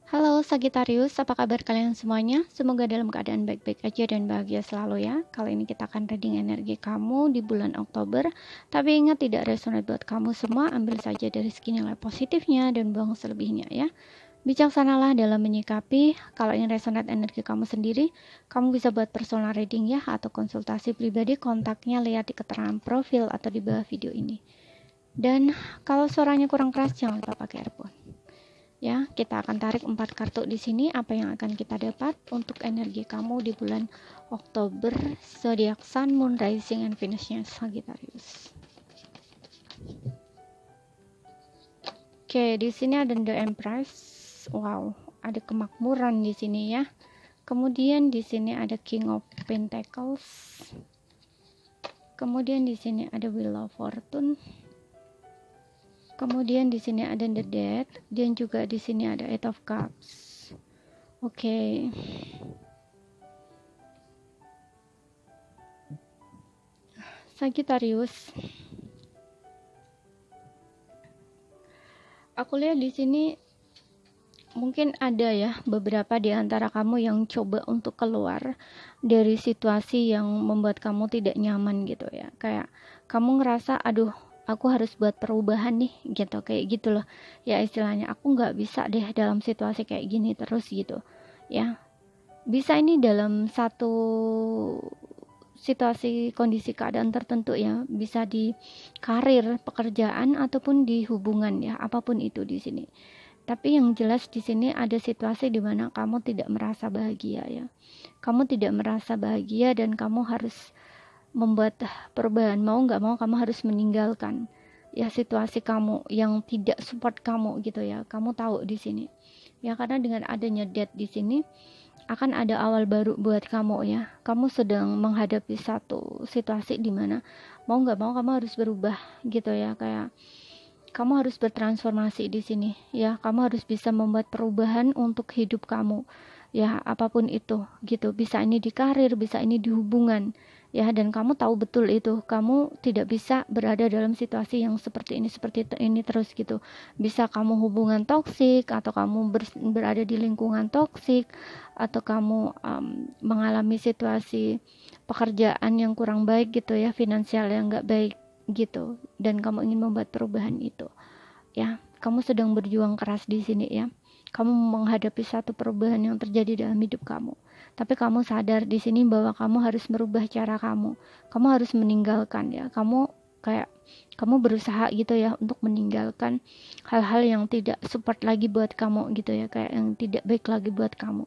Halo Sagittarius, apa kabar kalian semuanya? Semoga dalam keadaan baik-baik aja dan bahagia selalu ya. Kali ini kita akan reading energi kamu di bulan Oktober. Tapi ingat tidak resonate buat kamu semua, ambil saja dari segi nilai positifnya dan buang selebihnya ya. Bijaksanalah dalam menyikapi. Kalau ini resonate energi kamu sendiri, kamu bisa buat personal reading ya, atau konsultasi pribadi. Kontaknya lihat di keterangan profil atau di bawah video ini. Dan kalau suaranya kurang keras, jangan lupa pakai earphone. Ya, kita akan tarik 4 kartu di sini. Apa yang akan kita dapat untuk energi kamu di bulan Oktober, zodiak Sun, Moon, Rising, and Venus-nya Sagittarius. Oke, di sini ada The Empress. Wow, ada kemakmuran di sini ya. Kemudian di sini ada King of Pentacles. Kemudian di sini ada Wheel of Fortune. Kemudian di sini ada The Death dan juga di sini ada Eight of Cups. Oke. Sagittarius. Aku lihat di sini mungkin ada ya beberapa di antara kamu yang coba untuk keluar dari situasi yang membuat kamu tidak nyaman gitu ya. Kayak kamu ngerasa aduh, aku harus buat perubahan nih gitu, kayak gitu loh ya istilahnya. Aku nggak bisa deh dalam situasi kayak gini terus gitu ya. Bisa ini dalam satu situasi kondisi keadaan tertentu ya, bisa di karir, pekerjaan ataupun di hubungan ya, apapun itu di sini. Tapi yang jelas di sini ada situasi di mana kamu tidak merasa bahagia ya. Kamu tidak merasa bahagia dan kamu harus membuat perubahan. Mau nggak mau kamu harus meninggalkan ya situasi kamu yang tidak support kamu gitu ya. Kamu tahu di sini. Ya karena dengan adanya death di sini akan ada awal baru buat kamu ya. Kamu sedang menghadapi satu situasi di mana mau nggak mau kamu harus berubah gitu ya, kayak kamu harus bertransformasi di sini ya. Kamu harus bisa membuat perubahan untuk hidup kamu ya, apapun itu gitu. Bisa ini di karir, bisa ini di hubungan ya, dan kamu tahu betul itu kamu tidak bisa berada dalam situasi yang seperti ini terus gitu. Bisa kamu hubungan toksik, atau kamu berada di lingkungan toksik, atau kamu mengalami situasi pekerjaan yang kurang baik gitu ya, finansial yang nggak baik gitu, dan kamu ingin membuat perubahan itu ya. Kamu sedang berjuang keras di sini ya. Kamu menghadapi satu perubahan yang terjadi dalam hidup kamu, tapi kamu sadar di sini bahwa kamu harus merubah cara kamu harus meninggalkan ya. Kamu berusaha gitu ya untuk meninggalkan hal-hal yang tidak support lagi buat kamu gitu ya, kayak yang tidak baik lagi buat kamu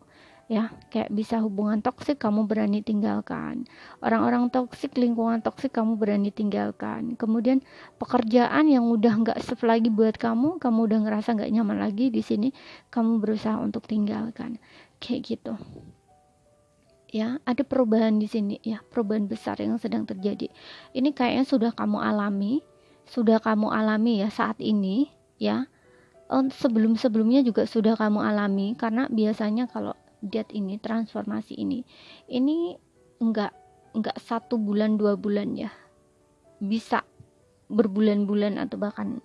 ya. Kayak bisa hubungan toksik kamu berani tinggalkan, orang-orang toksik, lingkungan toksik kamu berani tinggalkan. Kemudian pekerjaan yang udah nggak safe lagi buat kamu udah ngerasa nggak nyaman lagi di sini, kamu berusaha untuk tinggalkan kayak gitu ya. Ada perubahan di sini ya, perubahan besar yang sedang terjadi. Ini kayaknya sudah kamu alami ya saat ini ya. Sebelumnya juga sudah kamu alami, karena biasanya kalau death ini, transformasi ini enggak 1 bulan 2 bulan ya, bisa berbulan-bulan atau bahkan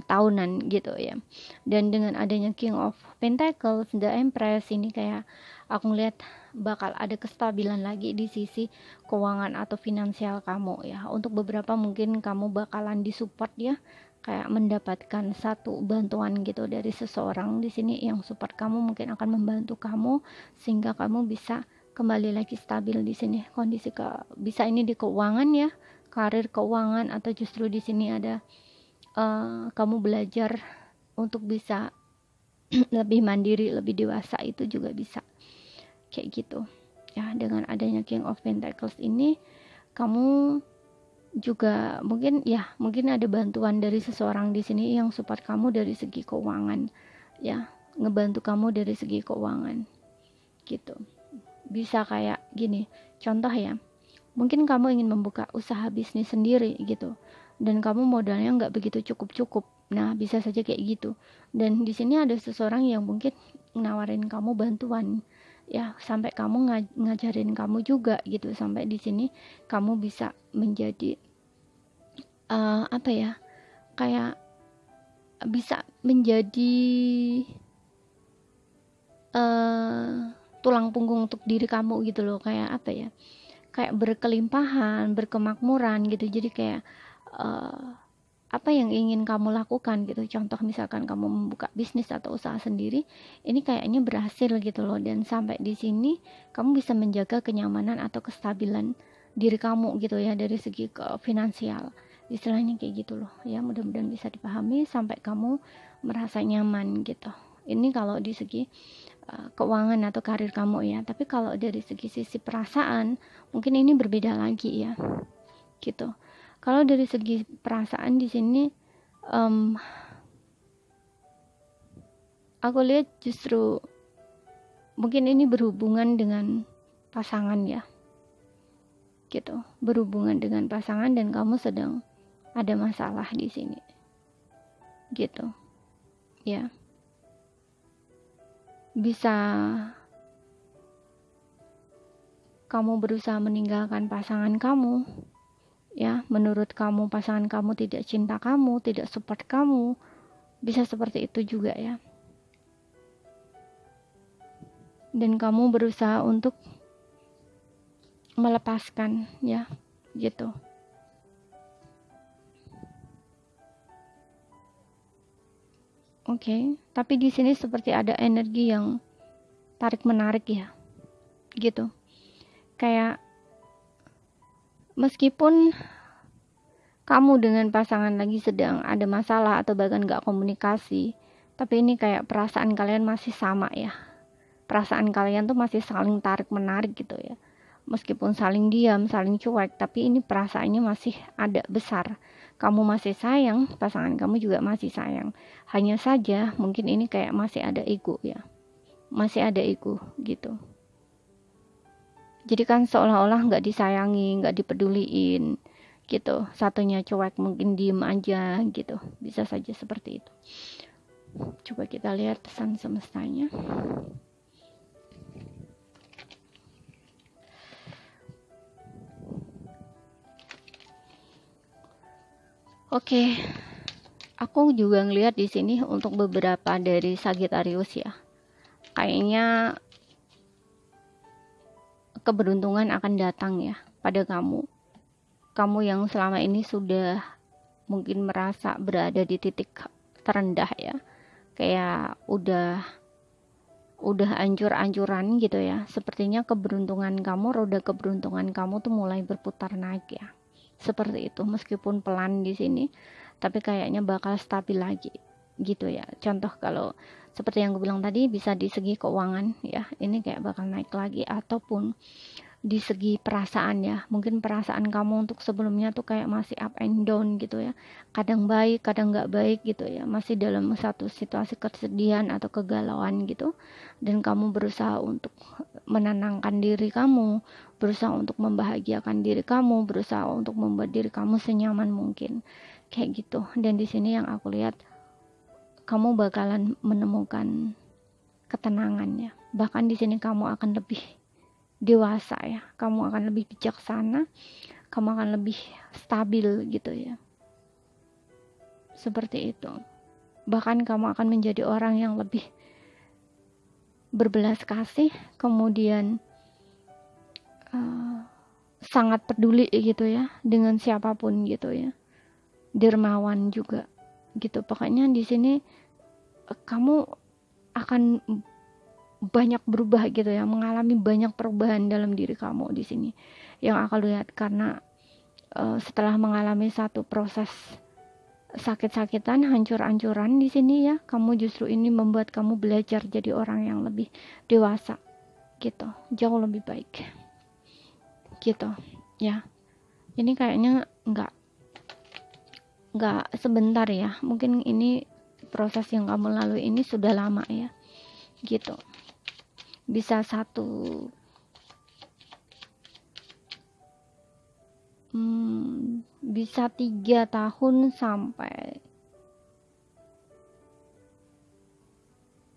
tahunan gitu ya. Dan dengan adanya King of Pentacles, The Empress, ini kayak aku ngeliat bakal ada kestabilan lagi di sisi keuangan atau finansial kamu ya. Untuk beberapa mungkin kamu bakalan disupport ya, kayak mendapatkan satu bantuan gitu dari seseorang di sini yang support kamu, mungkin akan membantu kamu sehingga kamu bisa kembali lagi stabil di sini kondisi bisa ini di keuangan ya, karir, keuangan, atau justru di sini ada kamu belajar untuk bisa lebih mandiri, lebih dewasa, itu juga bisa kayak gitu ya. Dengan adanya King of Pentacles ini, kamu juga mungkin ada bantuan dari seseorang di sini yang support kamu dari segi keuangan ya, ngebantu kamu dari segi keuangan gitu. Bisa kayak gini contoh ya, mungkin kamu ingin membuka usaha bisnis sendiri gitu, dan kamu modalnya nggak begitu cukup. Nah, bisa saja kayak gitu. Dan di sini ada seseorang yang mungkin nawarin kamu bantuan ya, sampai kamu ngajarin kamu juga gitu, sampai di sini kamu bisa menjadi kayak bisa menjadi tulang punggung untuk diri kamu gitu loh, kayak apa ya, kayak berkelimpahan, berkemakmuran gitu. Jadi kayak apa yang ingin kamu lakukan gitu, contoh misalkan kamu membuka bisnis atau usaha sendiri, ini kayaknya berhasil gitu loh. Dan sampai di sini kamu bisa menjaga kenyamanan atau kestabilan diri kamu gitu ya, dari segi ke finansial, istilahnya kayak gitu loh ya. Mudah-mudahan bisa dipahami sampai kamu merasa nyaman gitu. Ini kalau di segi keuangan atau karir kamu ya. Tapi kalau dari segi sisi perasaan mungkin ini berbeda lagi ya gitu. Kalau dari segi perasaan di sini aku lihat justru mungkin ini berhubungan dengan pasangan ya gitu, berhubungan dengan pasangan dan kamu sedang ada masalah di sini gitu ya. Bisa kamu berusaha meninggalkan pasangan kamu ya, menurut kamu pasangan kamu tidak cinta kamu, tidak support kamu, bisa seperti itu juga ya. Dan kamu berusaha untuk melepaskan ya gitu. Oke, tapi di sini seperti ada energi yang tarik menarik ya gitu. Kayak meskipun kamu dengan pasangan lagi sedang ada masalah atau bahkan gak komunikasi, tapi ini kayak perasaan kalian masih sama ya. Perasaan kalian tuh masih saling tarik menarik gitu ya. Meskipun saling diam, saling cuek, tapi ini perasaannya masih ada besar. Kamu masih sayang, pasangan kamu juga masih sayang. Hanya saja mungkin ini kayak masih ada ego ya. Masih ada ego gitu. Jadi kan seolah-olah gak disayangi, gak dipeduliin gitu. Satunya cuek, mungkin diem aja gitu. Bisa saja seperti itu. Coba kita lihat pesan semestanya. Oke, aku juga ngelihat di sini untuk beberapa dari Sagittarius ya. Kayaknya keberuntungan akan datang ya pada kamu. Kamu yang selama ini sudah mungkin merasa berada di titik terendah ya. Kayak udah ancur-ancuran gitu ya. Sepertinya keberuntungan kamu, roda keberuntungan kamu tuh mulai berputar naik ya. Seperti itu, meskipun pelan di sini, tapi kayaknya bakal stabil lagi gitu ya. Contoh kalau seperti yang gue bilang tadi, bisa di segi keuangan ya, ini kayak bakal naik lagi. Ataupun di segi perasaan ya, mungkin perasaan kamu untuk sebelumnya tuh kayak masih up and down gitu ya, kadang baik kadang nggak baik gitu ya, masih dalam satu situasi kesedihan atau kegalauan gitu. Dan kamu berusaha untuk menenangkan diri kamu, berusaha untuk membahagiakan diri kamu, berusaha untuk membuat diri kamu senyaman mungkin kayak gitu. Dan di sini yang aku lihat, kamu bakalan menemukan ketenangan ya. Bahkan di sini kamu akan lebih dewasa ya, kamu akan lebih bijaksana, kamu akan lebih stabil gitu ya, seperti itu. Bahkan kamu akan menjadi orang yang lebih berbelas kasih, kemudian sangat peduli gitu ya dengan siapapun gitu ya, dermawan juga gitu. Pokoknya di sini kamu akan banyak berubah gitu ya, mengalami banyak perubahan dalam diri kamu di sini yang aku lihat. Karena setelah mengalami satu proses sakit-sakitan, hancur-hancuran di sini ya, kamu justru ini membuat kamu belajar jadi orang yang lebih dewasa gitu, jauh lebih baik gitu ya. Ini kayaknya nggak sebentar ya, mungkin ini proses yang kamu lalui ini sudah lama ya gitu. Bisa bisa 3 tahun sampai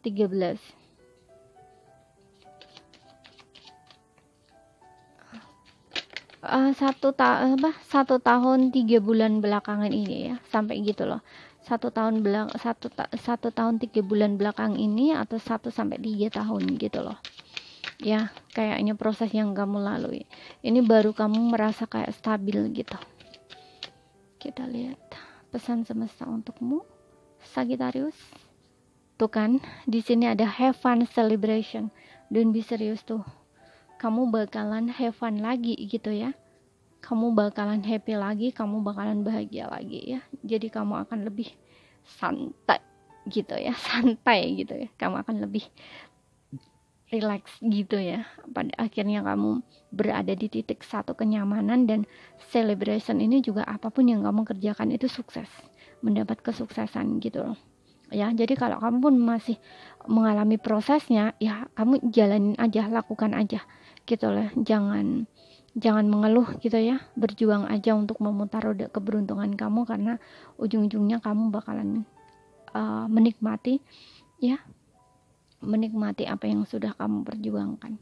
13. Satu tahun 3 bulan belakangan ini ya, sampai gitu loh, satu tahun 3 bulan belakang ini, atau 1 sampai 3 tahun gitu loh ya, kayaknya proses yang kamu lalui ini baru kamu merasa kayak stabil gitu. Kita lihat pesan semesta untukmu, Sagittarius. Tuh kan, di sini ada have fun celebration. Don't be serious tuh. Kamu bakalan have fun lagi gitu ya. Kamu bakalan happy lagi, kamu bakalan bahagia lagi ya. Jadi kamu akan lebih santai gitu ya, santai gitu ya. Kamu akan lebih relax gitu ya. Pada akhirnya kamu berada di titik satu kenyamanan, dan celebration ini juga apapun yang kamu kerjakan itu sukses, mendapat kesuksesan gitu loh ya. Jadi kalau kamu pun masih mengalami prosesnya ya, kamu jalanin aja, lakukan aja gitu loh. Jangan mengeluh gitu ya, berjuang aja untuk memutar roda keberuntungan kamu, karena ujung-ujungnya kamu bakalan menikmati ya, menikmati apa yang sudah kamu perjuangkan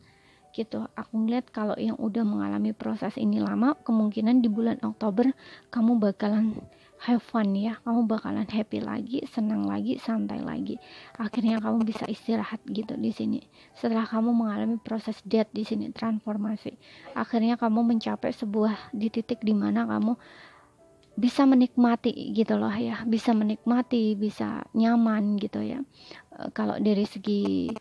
gitu. Aku ngeliat kalau yang udah mengalami proses ini lama, kemungkinan di bulan Oktober kamu bakalan have fun ya, kamu bakalan happy lagi, senang lagi, santai lagi. Akhirnya kamu bisa istirahat gitu di sini. Setelah kamu mengalami proses death di sini, transformasi, akhirnya kamu mencapai sebuah di titik dimana kamu bisa menikmati gitu loh ya, bisa menikmati, bisa nyaman gitu ya. Kalau dari segi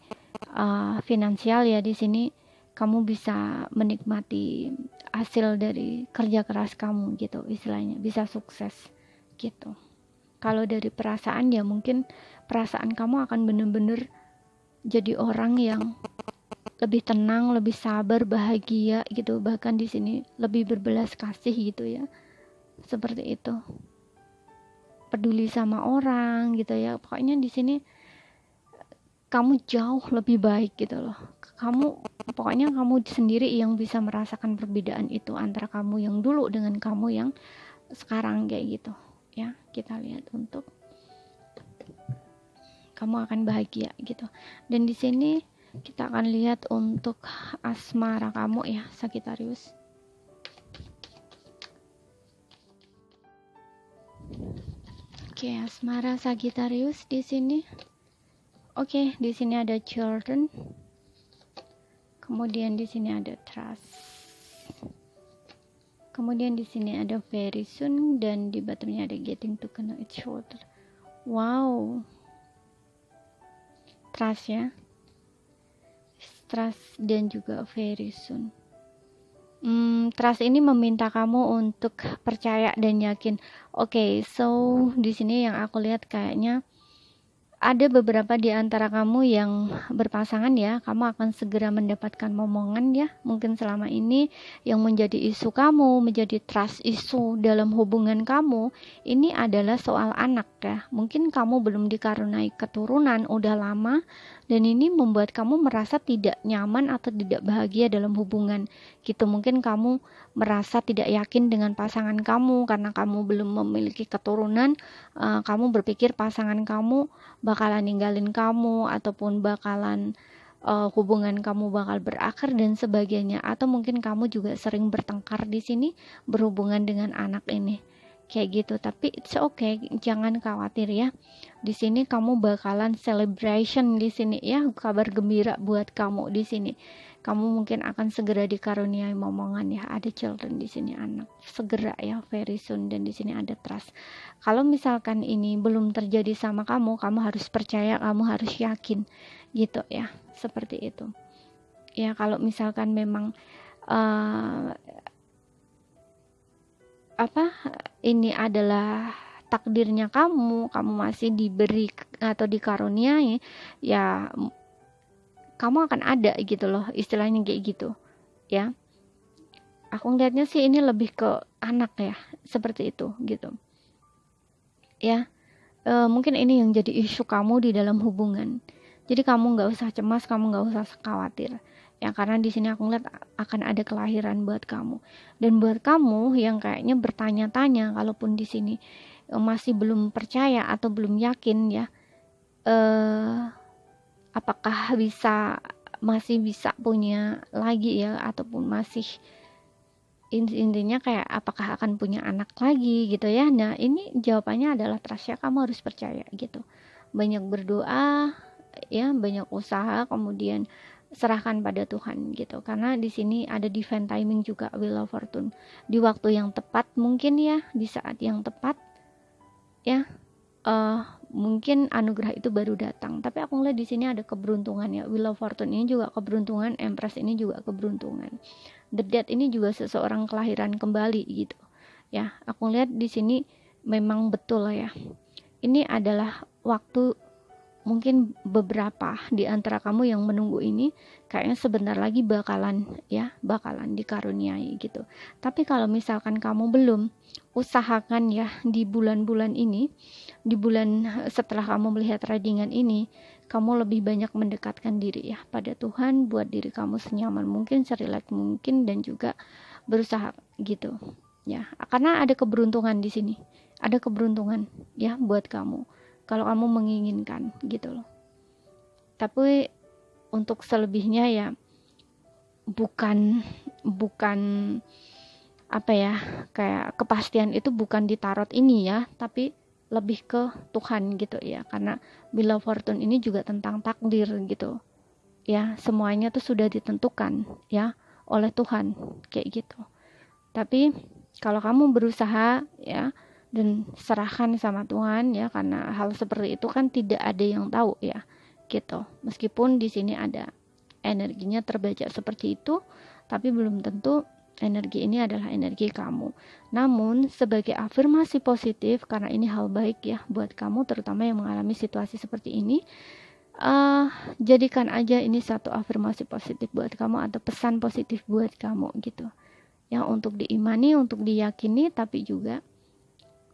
finansial ya, di sini kamu bisa menikmati hasil dari kerja keras kamu gitu, istilahnya bisa sukses gitu. Kalau dari perasaan ya, mungkin perasaan kamu akan bener-bener jadi orang yang lebih tenang, lebih sabar, bahagia gitu, bahkan di sini lebih berbelas kasih gitu ya, seperti itu, peduli sama orang gitu ya. Pokoknya di sini kamu jauh lebih baik gitu loh. Pokoknya kamu sendiri yang bisa merasakan perbedaan itu antara kamu yang dulu dengan kamu yang sekarang kayak gitu ya. Kita lihat untuk kamu akan bahagia gitu. Dan di sini kita akan lihat untuk asmara kamu ya, Sagittarius. Oke, asmara Sagittarius di sini. Oke, di sini ada children. Kemudian di sini ada trust. Kemudian di sini ada very soon, dan di bottomnya ada getting to know each other. Wow. Trust ya. Trust dan juga very soon. Trust ini meminta kamu untuk percaya dan yakin. Oke, so di sini yang aku lihat kayaknya ada beberapa di antara kamu yang berpasangan ya, kamu akan segera mendapatkan momongan ya. Mungkin selama ini yang menjadi isu kamu, menjadi trust isu dalam hubungan kamu, ini adalah soal anak ya. Mungkin kamu belum dikaruniai keturunan udah lama, dan ini membuat kamu merasa tidak nyaman atau tidak bahagia dalam hubungan gitu. Mungkin kamu merasa tidak yakin dengan pasangan kamu karena kamu belum memiliki keturunan. Kamu berpikir pasangan kamu bakalan ninggalin kamu, ataupun bakalan hubungan kamu bakal berakhir dan sebagainya, atau mungkin kamu juga sering bertengkar di sini berhubungan dengan anak ini kayak gitu. Tapi it's okay, jangan khawatir ya. Di sini kamu bakalan celebration di sini ya, kabar gembira buat kamu di sini. Kamu mungkin akan segera dikaruniai momongan ya. Ada children di sini, anak segera ya, very soon, dan di sini ada trust. Kalau misalkan ini belum terjadi sama kamu, kamu harus percaya, kamu harus yakin gitu ya, seperti itu ya. Kalau misalkan memang ini adalah takdirnya kamu masih diberi atau dikaruniai ya, kamu akan ada gitu loh, istilahnya kayak gitu ya. Aku ngeliatnya sih ini lebih ke anak ya, seperti itu gitu ya. Mungkin ini yang jadi isu kamu di dalam hubungan. Jadi kamu nggak usah cemas, kamu nggak usah khawatir ya, karena di sini aku ngeliat akan ada kelahiran buat kamu. Dan buat kamu yang kayaknya bertanya-tanya, kalaupun di sini masih belum percaya atau belum yakin ya, apakah masih bisa punya lagi ya, ataupun masih intinya kayak apakah akan punya anak lagi gitu ya. Nah ini jawabannya adalah Tasya, kamu harus percaya gitu, banyak berdoa ya, banyak usaha, kemudian serahkan pada Tuhan gitu, karena di sini ada divine timing juga, Wheel of Fortune, di waktu yang tepat mungkin ya, di saat yang tepat ya, mungkin anugerah itu baru datang. Tapi aku ngeliat di sini ada keberuntungan ya, Wheel of Fortune ini juga keberuntungan, Empress ini juga keberuntungan, The Death ini juga seseorang kelahiran kembali gitu ya. Aku lihat di sini memang betul ya, ini adalah waktu, mungkin beberapa di antara kamu yang menunggu ini kayaknya sebentar lagi bakalan dikaruniai gitu. Tapi kalau misalkan kamu belum, usahakan ya di bulan-bulan ini, di bulan setelah kamu melihat readingan ini, kamu lebih banyak mendekatkan diri ya pada Tuhan, buat diri kamu senyaman mungkin, serileks mungkin, dan juga berusaha gitu ya, karena ada keberuntungan di sini, ada keberuntungan ya buat kamu kalau kamu menginginkan gitu loh. Tapi untuk selebihnya ya bukan apa ya, kayak kepastian itu bukan di tarot ini ya, tapi lebih ke Tuhan gitu ya, karena Wheel of Fortune ini juga tentang takdir gitu ya, semuanya tuh sudah ditentukan ya oleh Tuhan kayak gitu. Tapi kalau kamu berusaha ya dan serahkan sama Tuhan ya, karena hal seperti itu kan tidak ada yang tahu ya gitu. Meskipun di sini ada energinya terbaca seperti itu, tapi belum tentu energi ini adalah energi kamu. Namun sebagai afirmasi positif, karena ini hal baik ya buat kamu, terutama yang mengalami situasi seperti ini, jadikan aja ini satu afirmasi positif buat kamu, atau pesan positif buat kamu gitu ya, untuk diimani, untuk diyakini, tapi juga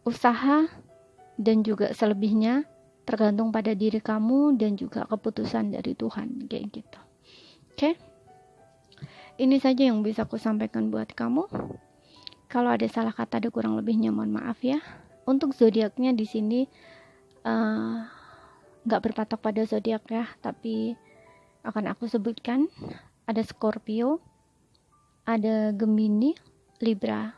usaha dan juga selebihnya tergantung pada diri kamu dan juga keputusan dari Tuhan kayak gitu. Oke? Ini saja yang bisa aku sampaikan buat kamu. Kalau ada salah kata, ada kurang lebihnya, mohon maaf ya. Untuk zodiaknya di sini nggak berpatok pada zodiak ya, tapi akan aku sebutkan. Ada Scorpio, ada Gemini, Libra.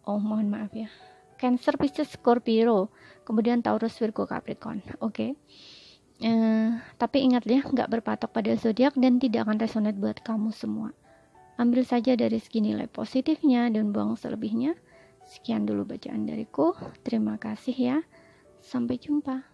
Oh, mohon maaf ya. Cancer, Pisces, Scorpio, kemudian Taurus, Virgo, Capricorn. Oke. Tapi ingat ya, nggak berpatok pada zodiak dan tidak akan resonate buat kamu semua. Ambil saja dari segi nilai positifnya dan buang selebihnya. Sekian dulu bacaan dariku. Terima kasih ya. Sampai jumpa.